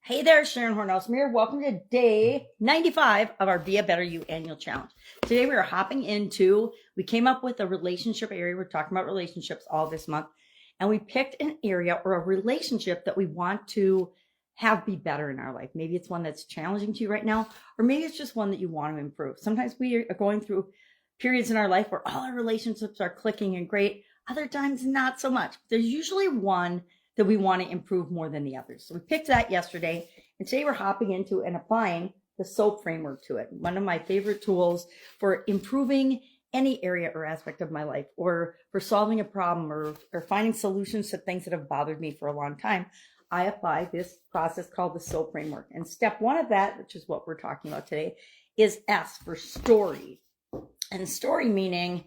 Hey there, Sharon Horne-Ellstrom here. Welcome to day 95 of our Be a Better You annual challenge. Today we are hopping into, we came up with a relationship area. We're talking about relationships all this month. And we picked an area or a relationship that we want to have be better in our life. Maybe it's one that's challenging to you right now, or maybe it's just one that you want to improve. Sometimes we are going through periods in our life where all our relationships are clicking and great. Other times, not so much. There's usually one that we want to improve more than the others. So we picked that yesterday, and today we're hopping into and applying the SOAP framework to it. One of my favorite tools for improving any area or aspect of my life, or for solving a problem, or finding solutions to things that have bothered me for a long time. I apply this process called the SOAP framework. And step one of that, which is what we're talking about today, is S for story. And story meaning,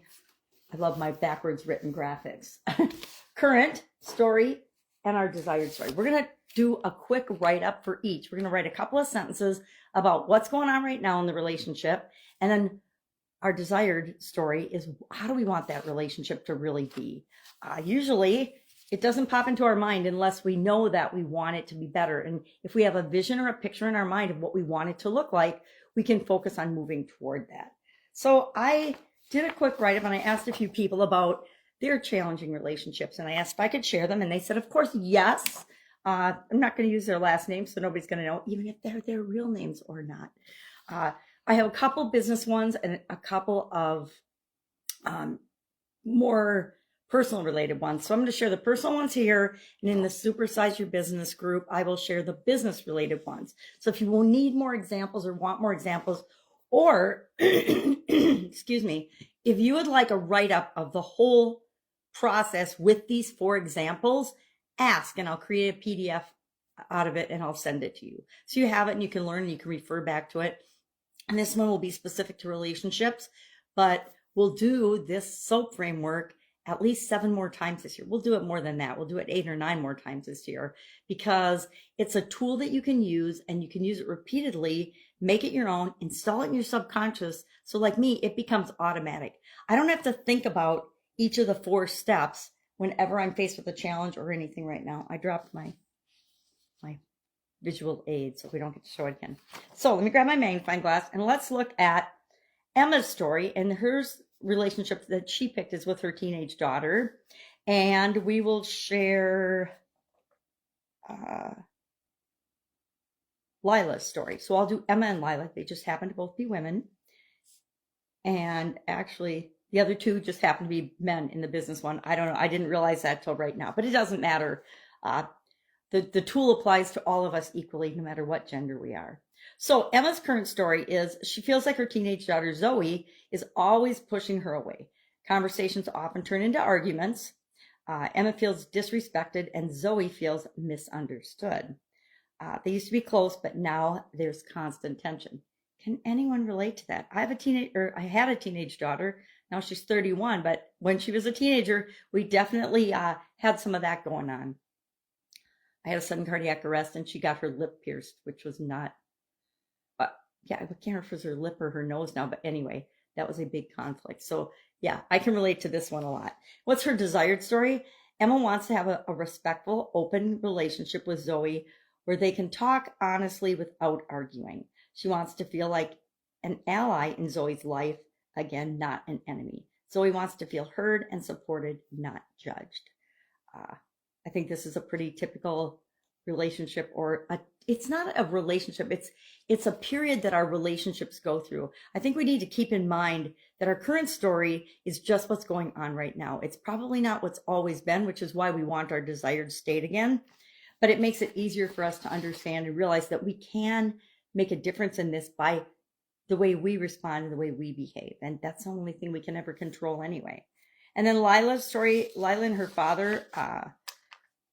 I love my backwards written graphics. Current story and our desired story. We're going to do a quick write-up for each. We're going to write a couple of sentences about what's going on right now in the relationship. And then our desired story is, how do we want that relationship to really be? Usually, it doesn't pop into our mind unless we know that we want it to be better. And if we have a vision or a picture in our mind of what we want it to look like, we can focus on moving toward that. So I did a quick write-up, and I asked a few people about their challenging relationships, and I asked if I could share them, and they said, of course, yes. I'm not going to use their last names, so nobody's going to know, even if they're their real names or not. I have a couple business ones and a couple of more personal related ones. So I'm going to share the personal ones here, and in the Supersize Your Business group, I will share the business related ones. So if you will need more examples or want more examples, or excuse me, if you would like a write-up of the whole process with these 4 examples, ask, and I'll create a PDF out of it and I'll send it to you. So you have it and you can learn and you can refer back to it. And this one will be specific to relationships, but we'll do this SOAP framework at least 7 more times this year. We'll do it more than that. We'll do it 8 or 9 more times this year, because it's a tool that you can use, and you can use it repeatedly, make it your own, install it in your subconscious. So like me, it becomes automatic. I don't have to think about each of the 4 steps whenever I'm faced with a challenge or anything right now. I dropped my visual aid, so we don't get to show it again. So let me grab my magnifying glass and let's look at Emma's story. And her relationship that she picked is with her teenage daughter. And we will share Lila's story. So I'll do Emma and Lila. They just happen to both be women. And actually, the other 2 just happen to be men in the business one. I don't know. I didn't realize that till right now, but it doesn't matter. The tool applies to all of us equally, no matter what gender we are. So Emma's current story is, she feels like her teenage daughter, Zoe, is always pushing her away. Conversations often turn into arguments. Emma feels disrespected, and Zoe feels misunderstood. They used to be close, but now there's constant tension. Can anyone relate to that? I had a teenage daughter. Now she's 31, but when she was a teenager, we definitely had some of that going on. I had a sudden cardiac arrest, and she got her lip pierced, which was not, I can't remember if it was her lip or her nose now, but anyway, that was a big conflict. So yeah, I can relate to this one a lot. What's her desired story? Emma wants to have a respectful, open relationship with Zoe where they can talk honestly without arguing. She wants to feel like an ally in Zoe's life, again, not an enemy. Zoe wants to feel heard and supported, not judged. I think this is a pretty typical relationship, it's not a relationship. It's a period that our relationships go through. I think we need to keep in mind that our current story is just what's going on right now. It's probably not what's always been, which is why we want our desired state again. But it makes it easier for us to understand and realize that we can make a difference in this by the way we respond and the way we behave. And that's the only thing we can ever control anyway. And then Lila's story, Lila and her father,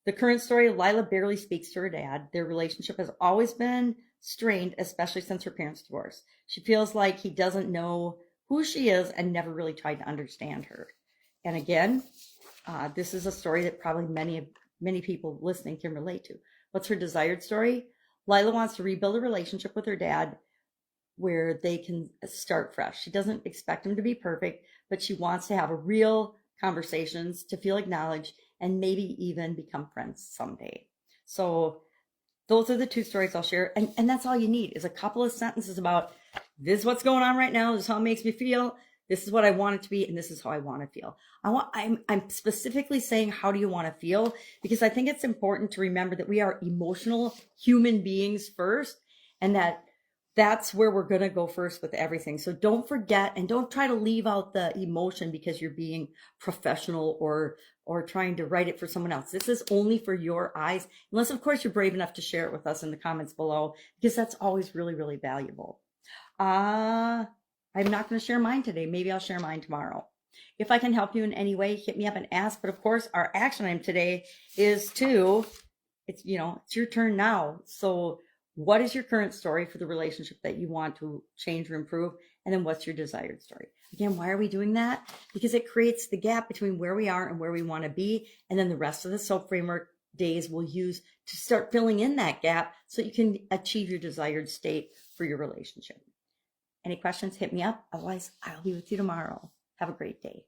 the current story, Lila barely speaks to her dad. Their relationship has always been strained, especially since her parents' divorce. She feels like he doesn't know who she is and never really tried to understand her. And again, this is a story that probably many people listening can relate to. What's her desired story? Lila wants to rebuild a relationship with her dad where they can start fresh. She doesn't expect him to be perfect, but she wants to have a real conversations, to feel acknowledged, and maybe even become friends someday. So those are the two stories I'll share. And that's all you need is a couple of sentences about this is what's going on right now. This is how it makes me feel. This is what I want it to be. And this is how I want to feel. I'm specifically saying, how do you want to feel? Because I think it's important to remember that we are emotional human beings first, and that's where we're going to go first with everything. So don't forget, and don't try to leave out the emotion because you're being professional or trying to write it for someone else. This is only for your eyes, unless of course you're brave enough to share it with us in the comments below, because that's always really, really valuable. I'm not going to share mine today. Maybe I'll share mine tomorrow. If I can help you in any way, hit me up and ask. But of course, our action item today is it's your turn now. So what is your current story for the relationship that you want to change or improve? And then what's your desired story? Again, why are we doing that? Because it creates the gap between where we are and where we want to be. And then the rest of the SOAP framework days we'll use to start filling in that gap so you can achieve your desired state for your relationship. Any questions, hit me up. Otherwise, I'll be with you tomorrow. Have a great day.